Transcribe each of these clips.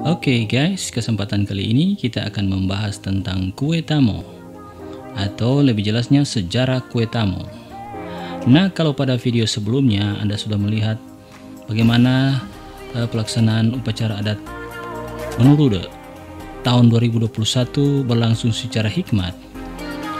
Oke guys, kesempatan kali ini kita akan membahas tentang kue tamo, atau lebih jelasnya sejarah kue tamo. Nah, kalau pada video sebelumnya Anda sudah melihat bagaimana pelaksanaan upacara adat Menuruda tahun 2021 berlangsung secara hikmat,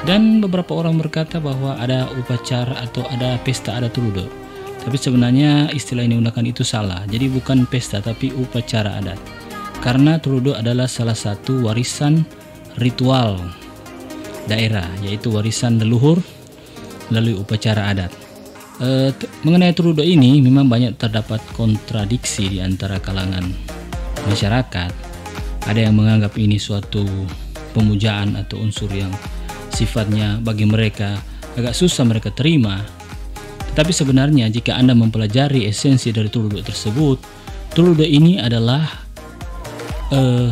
dan beberapa orang berkata bahwa ada upacara atau ada pesta adat Turudo. Tapi sebenarnya istilah yang digunakan itu salah. Jadi bukan pesta tapi upacara adat. Karena Turudo adalah salah satu warisan ritual daerah, yaitu warisan leluhur melalui upacara adat. Mengenai Turudo ini memang banyak terdapat kontradiksi di antara kalangan masyarakat. Ada yang menganggap ini suatu pemujaan atau unsur yang sifatnya bagi mereka agak susah mereka terima. Tetapi sebenarnya jika Anda mempelajari esensi dari Turudo tersebut, Turudo ini adalah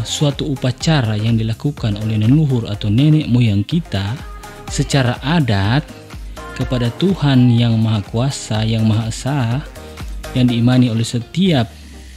suatu upacara yang dilakukan oleh leluhur atau nenek moyang kita secara adat kepada Tuhan yang Maha Kuasa, yang Maha Esa, yang diimani oleh setiap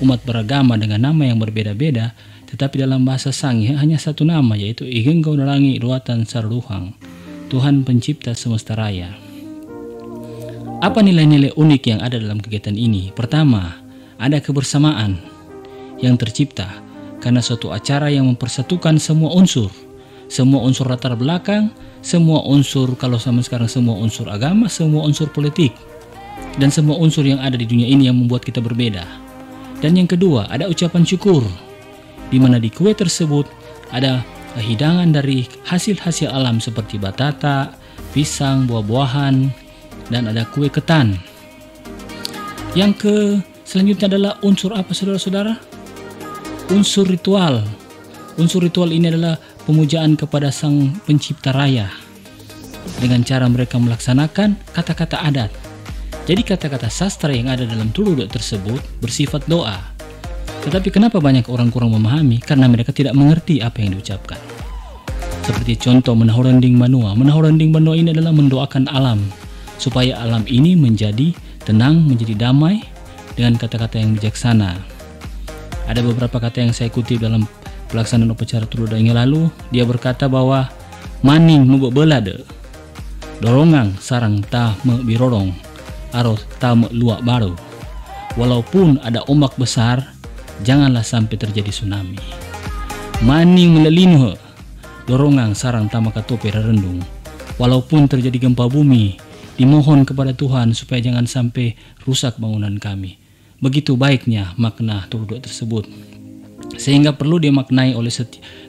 umat beragama dengan nama yang berbeda-beda, tetapi dalam bahasa Sangih hanya satu nama, yaitu Igenggo Narangi Ruatan Sarluhang, Tuhan Pencipta Semesta Raya. Apa nilai-nilai unik yang ada dalam kegiatan ini? Pertama, ada kebersamaan yang tercipta karena suatu acara yang mempersatukan semua unsur latar belakang, semua unsur, kalau sama sekarang semua unsur agama, semua unsur politik, dan semua unsur yang ada di dunia ini yang membuat kita berbeda. Dan yang kedua, ada ucapan syukur, di mana di kue tersebut ada hidangan dari hasil-hasil alam seperti batata, pisang, buah-buahan, dan ada kue ketan. Yang selanjutnya adalah unsur apa, saudara-saudara? Unsur ritual. Unsur ritual ini adalah pemujaan kepada Sang Pencipta Raya dengan cara mereka melaksanakan kata-kata adat. Jadi kata-kata sastra yang ada dalam Turudo tersebut bersifat doa. Tetapi kenapa banyak orang kurang memahami? Karena mereka tidak mengerti apa yang diucapkan. Seperti contoh Menahorending Manua. Menahorending Manua ini adalah mendoakan alam supaya alam ini menjadi tenang, menjadi damai dengan kata-kata yang bijaksana. Ada beberapa kata yang saya kutip dalam pelaksanaan upacara Turudo yang lalu. Dia berkata bahwa maning mebelade, dorongang sarang ta me birorong, aro ta me luak baru. Walaupun ada ombak besar, janganlah sampai terjadi tsunami. Maning melelinuh, dorongang sarang ta makatope rerendung. Walaupun terjadi gempa bumi, dimohon kepada Tuhan supaya jangan sampai rusak bangunan kami. Begitu baiknya makna Turudo tersebut, sehingga perlu dimaknai oleh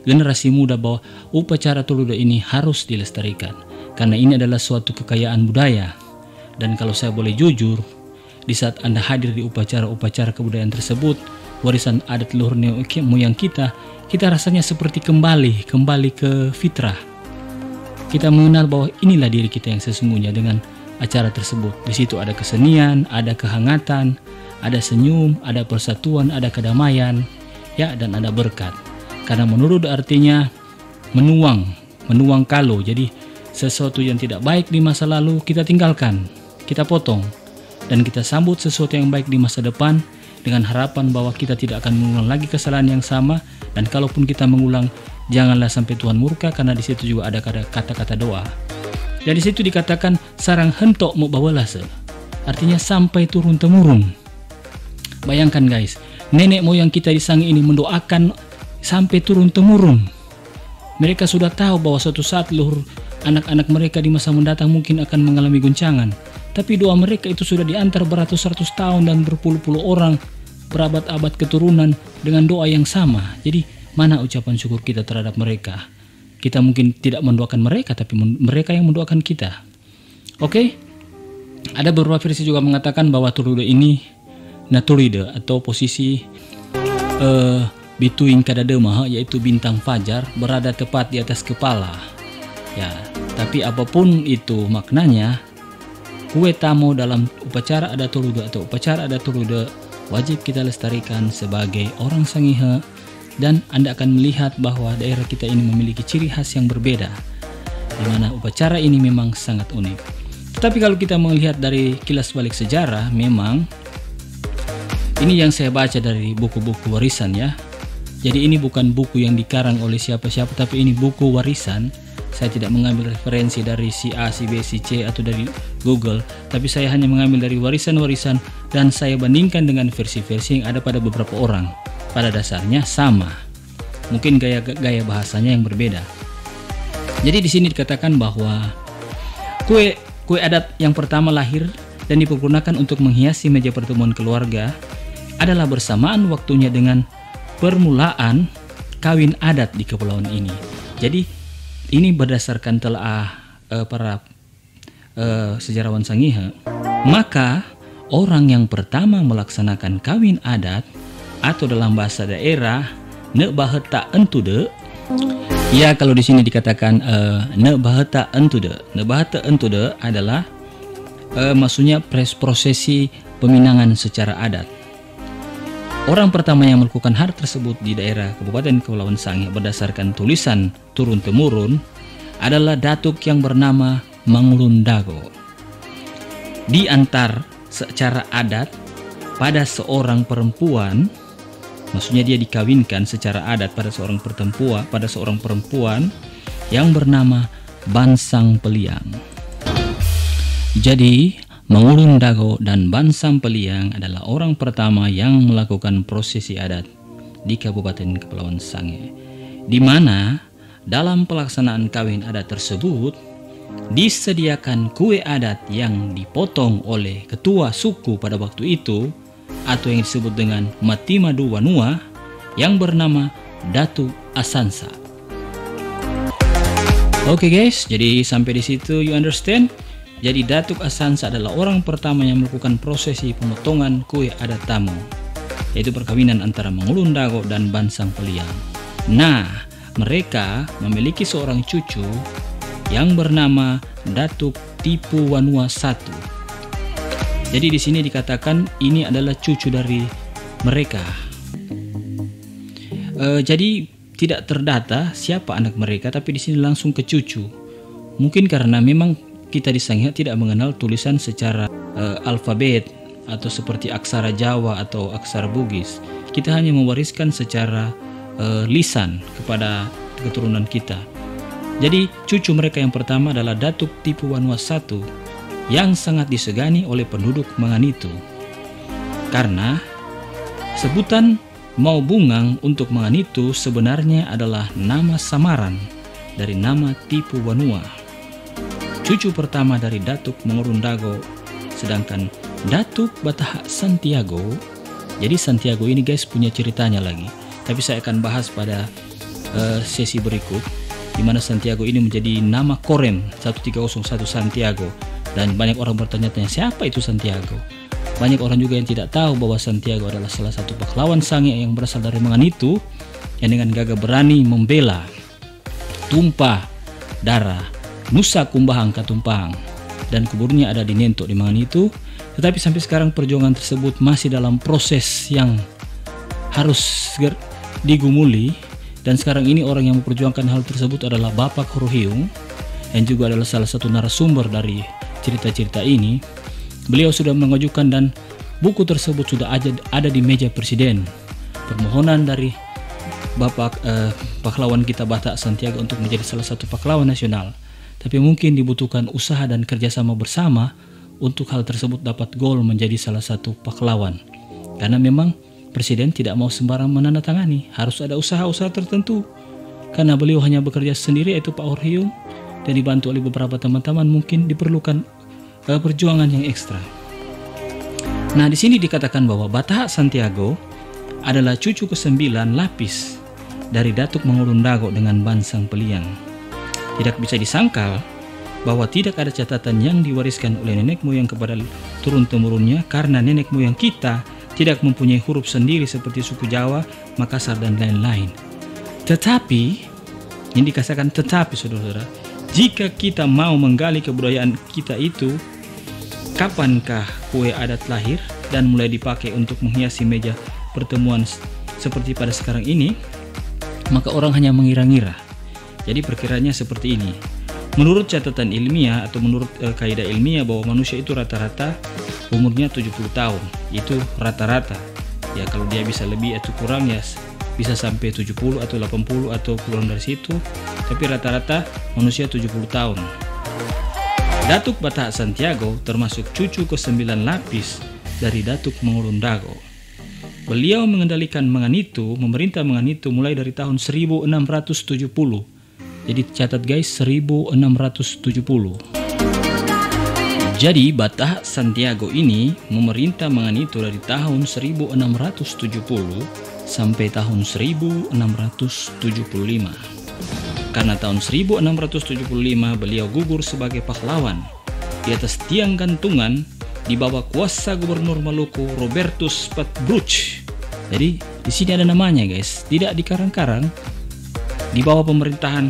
generasi muda bahwa upacara Turudo ini harus dilestarikan, karena ini adalah suatu kekayaan budaya. Dan kalau saya boleh jujur, di saat Anda hadir di upacara-upacara kebudayaan tersebut, warisan adat leluhur moyang kita rasanya seperti kembali ke fitrah. Kita mengenal bahwa inilah diri kita yang sesungguhnya dengan acara tersebut. Di situ ada kesenian, ada kehangatan, ada senyum, ada persatuan, ada kedamaian, ya, dan ada berkat. Karena menurut artinya menuang kalau. Jadi sesuatu yang tidak baik di masa lalu kita tinggalkan, kita potong, dan kita sambut sesuatu yang baik di masa depan dengan harapan bahwa kita tidak akan mengulang lagi kesalahan yang sama. Dan kalaupun kita mengulang, janganlah sampai Tuhan murka, karena di situ juga ada kata-kata doa. Dan di situ dikatakan sarang hentok mau bawalase, artinya sampai turun temurun. Bayangkan guys, nenek moyang kita di Sangih ini mendoakan sampai turun temurun. Mereka sudah tahu bahwa suatu saat leluhur anak-anak mereka di masa mendatang mungkin akan mengalami guncangan. Tapi doa mereka itu sudah diantar beratus-ratus tahun dan berpuluh-puluh orang, berabad-abad keturunan dengan doa yang sama. Jadi mana ucapan syukur kita terhadap mereka? Kita mungkin tidak mendoakan mereka, tapi mereka yang mendoakan kita. Oke? Ada beberapa versi juga mengatakan bahwa Turudo ini Naturida atau posisi Bituin Kadadema, yaitu bintang fajar berada tepat di atas kepala. Ya, tapi apapun itu maknanya, kue tamo dalam upacara adat Turudo atau upacara adat Turudo wajib kita lestarikan sebagai orang Sangihe. Dan Anda akan melihat bahwa daerah kita ini memiliki ciri khas yang berbeda, di mana upacara ini memang sangat unik. Tetapi kalau kita melihat dari kilas balik sejarah, memang ini yang saya baca dari buku-buku warisan ya. Jadi ini bukan buku yang dikarang oleh siapa-siapa, tapi ini buku warisan. Saya tidak mengambil referensi dari si A, si B, si C atau dari Google, tapi saya hanya mengambil dari warisan-warisan dan saya bandingkan dengan versi-versi yang ada pada beberapa orang. Pada dasarnya sama, mungkin gaya bahasanya yang berbeda. Jadi di sini dikatakan bahwa kue adat yang pertama lahir dan dipergunakan untuk menghiasi meja pertemuan keluarga adalah bersamaan waktunya dengan permulaan kawin adat di kepulauan ini. Jadi ini berdasarkan telaah para sejarawan Sangihe, maka orang yang pertama melaksanakan kawin adat atau dalam bahasa daerah ne baheta entude. Ya, kalau di sini dikatakan ne baheta entude. Ne baheta entude adalah maksudnya prosesi peminangan secara adat. Orang pertama yang melakukan hal tersebut di daerah Kabupaten Kepulauan Sangihe berdasarkan tulisan turun-temurun adalah datuk yang bernama Mangulun Dago. Diantar secara adat pada seorang perempuan, maksudnya dia dikawinkan secara adat pada seorang perempuan yang bernama Bansang Peliang. Jadi Mangulun Dago dan Bansang Peliang adalah orang pertama yang melakukan prosesi adat di Kabupaten Kepulauan Sangihe, di mana dalam pelaksanaan kawin adat tersebut disediakan kue adat yang dipotong oleh ketua suku pada waktu itu atau yang disebut dengan Mati Madu Wanua yang bernama Datu Asansa. Oke guys, jadi sampai di situ you understand? Jadi Datuk Asansa adalah orang pertama yang melakukan prosesi pemotongan kue adat tamu, yaitu perkawinan antara Mangulun Dago dan Bansang Peliang. Nah, mereka memiliki seorang cucu yang bernama Datuk Tipu Wanua I. Jadi di sini dikatakan ini adalah cucu dari mereka. Jadi tidak terdata siapa anak mereka, tapi di sini langsung ke cucu. Mungkin karena memang kita di Sangihe tidak mengenal tulisan secara alfabet atau seperti aksara Jawa atau aksara Bugis. Kita hanya mewariskan secara lisan kepada keturunan kita. Jadi cucu mereka yang pertama adalah Datuk Tipu Wanua I yang sangat disegani oleh penduduk Manganitu. Karena sebutan Mau Bungang untuk Manganitu sebenarnya adalah nama samaran dari nama Tipu Wanua, cucu pertama dari Datuk Mangulun Dago. Sedangkan Datuk Bataha Santiago, jadi Santiago ini guys punya ceritanya lagi, tapi saya akan bahas pada sesi berikut, di mana Santiago ini menjadi nama Korem 1301 Santiago, dan banyak orang bertanya-tanya siapa itu Santiago. Banyak orang juga yang tidak tahu bahwa Santiago adalah salah satu pahlawan Sangihe yang berasal dari Manganitu yang dengan gagah berani membela tumpah darah Nusa Kumbahang Katumpang, dan kuburnya ada di Nentok di Manganitu. Tetapi sampai sekarang perjuangan tersebut masih dalam proses yang harus digumuli, dan sekarang ini orang yang memperjuangkan hal tersebut adalah Bapak Horohiung yang juga adalah salah satu narasumber dari cerita-cerita ini. Beliau sudah mengajukan dan buku tersebut sudah ada di meja presiden. Permohonan dari Bapak pahlawan kita Batak Santiago untuk menjadi salah satu pahlawan nasional. Tapi mungkin dibutuhkan usaha dan kerjasama bersama untuk hal tersebut dapat goal menjadi salah satu pahlawan. Karena memang presiden tidak mau sembarang menandatangani, harus ada usaha-usaha tertentu. Karena beliau hanya bekerja sendiri, yaitu Pak Horohiung, dan dibantu oleh beberapa teman-teman, mungkin diperlukan perjuangan yang ekstra. Nah, di sini dikatakan bahwa Bataha Santiago adalah cucu ke-9 lapis dari Datuk Mangulun Dago dengan Bansang Peliang. Tidak bisa disangkal bahwa tidak ada catatan yang diwariskan oleh nenek moyang kepada turun-temurunnya, karena nenek moyang kita tidak mempunyai huruf sendiri seperti suku Jawa, Makassar, dan lain-lain. Tetapi, ini dikatakan tetapi saudara-saudara, jika kita mau menggali kebudayaan kita itu, kapankah kue adat lahir dan mulai dipakai untuk menghiasi meja pertemuan seperti pada sekarang ini, maka orang hanya mengira-ngira. Jadi perkiraannya seperti ini. Menurut catatan ilmiah atau menurut kaidah ilmiah bahwa manusia itu rata-rata umurnya 70 tahun. Itu rata-rata. Ya kalau dia bisa lebih atau kurang ya bisa sampai 70 atau 80 atau kurang dari situ, tapi rata-rata manusia 70 tahun. Datuk Bataha Santiago termasuk cucu ke-9 lapis dari Datuk Mangulundago. Beliau mengendalikan Menganitu, memerintah Menganitu mulai dari tahun 1670. Jadi catat guys, 1670. Jadi Bataha Santiago ini memerintah Menganitu dari tahun 1670 sampai tahun 1675. Karena tahun 1675 beliau gugur sebagai pahlawan di atas tiang gantungan di bawah kuasa Gubernur Maluku Robertus Patbruch. Jadi di sini ada namanya guys, tidak dikarang-karang, di bawah pemerintahan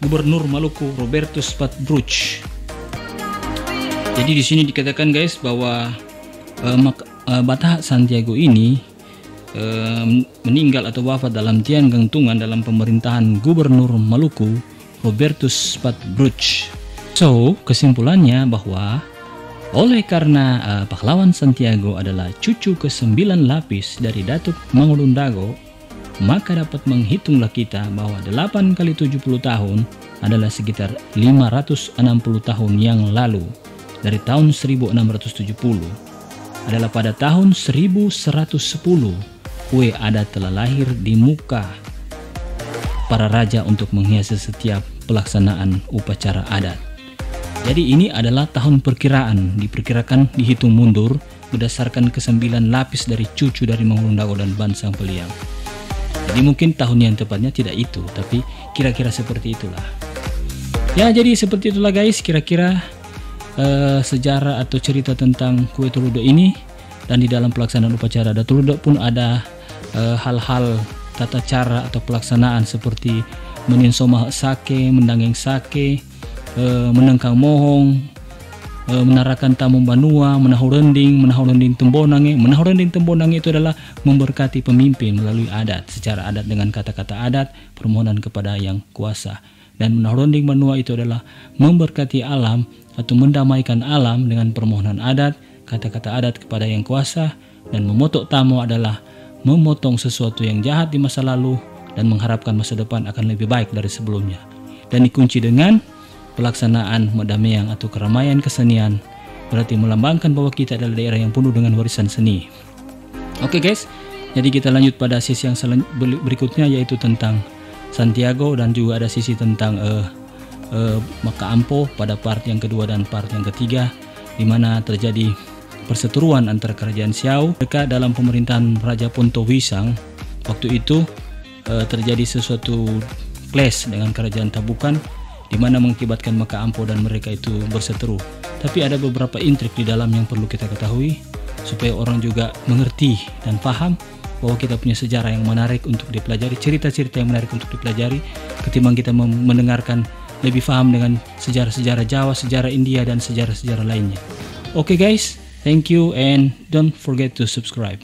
Gubernur Maluku Robertus Patbruch. Jadi di sini dikatakan guys bahwa Bataha Santiago ini meninggal atau wafat dalam tiang gantungan dalam pemerintahan Gubernur Maluku Robertus Patbruch. So kesimpulannya bahwa oleh karena pahlawan Santiago adalah cucu ke-9 lapis dari Datuk Mangulundago, maka dapat menghitunglah kita bahwa 8 kali 70 tahun adalah sekitar 560 tahun yang lalu. Dari tahun 1670 adalah pada tahun 1110 kue adat telah lahir di muka para raja untuk menghiasi setiap pelaksanaan upacara adat. Jadi ini adalah tahun perkiraan, diperkirakan dihitung mundur berdasarkan ke-9 lapis dari cucu dari Mangulundago dan Bansang Peliang. Jadi mungkin tahun yang tepatnya tidak itu, tapi kira-kira seperti itulah. Ya, jadi seperti itulah guys kira-kira sejarah atau cerita tentang kue Tuludo ini. Dan di dalam pelaksanaan upacara adat Tuludo pun ada hal-hal tata cara atau pelaksanaan seperti meninsoma sake, mendangeng sake, menengkang mohong, menarakan tamu banua, menahu rending tembonange. Menahu rending tembonange itu adalah memberkati pemimpin melalui adat, secara adat dengan kata-kata adat, permohonan kepada yang kuasa. Dan menahu rending banua itu adalah memberkati alam atau mendamaikan alam dengan permohonan adat, kata-kata adat kepada yang kuasa. Dan memotok tamu adalah memotong sesuatu yang jahat di masa lalu dan mengharapkan masa depan akan lebih baik dari sebelumnya. Dan dikunci dengan pelaksanaan Medameang atau keramaian kesenian, berarti melambangkan bahwa kita adalah daerah yang penuh dengan warisan seni. Oke guys, jadi kita lanjut pada sisi yang berikutnya, yaitu tentang Santiago, dan juga ada sisi tentang Maka Ampo pada part yang kedua dan part yang ketiga, di mana terjadi perseteruan antara kerajaan Siau mereka dalam pemerintahan Raja Ponto Wisang. Waktu itu terjadi sesuatu clash dengan kerajaan Tabukan, di mana mengakibatkan Maka Ampo dan mereka itu berseteru. Tapi ada beberapa intrik di dalam yang perlu kita ketahui supaya orang juga mengerti dan paham bahwa kita punya sejarah yang menarik untuk dipelajari, cerita-cerita yang menarik untuk dipelajari, ketimbang kita mendengarkan lebih paham dengan sejarah-sejarah Jawa, sejarah India, dan sejarah-sejarah lainnya. Oke guys, thank you and don't forget to subscribe.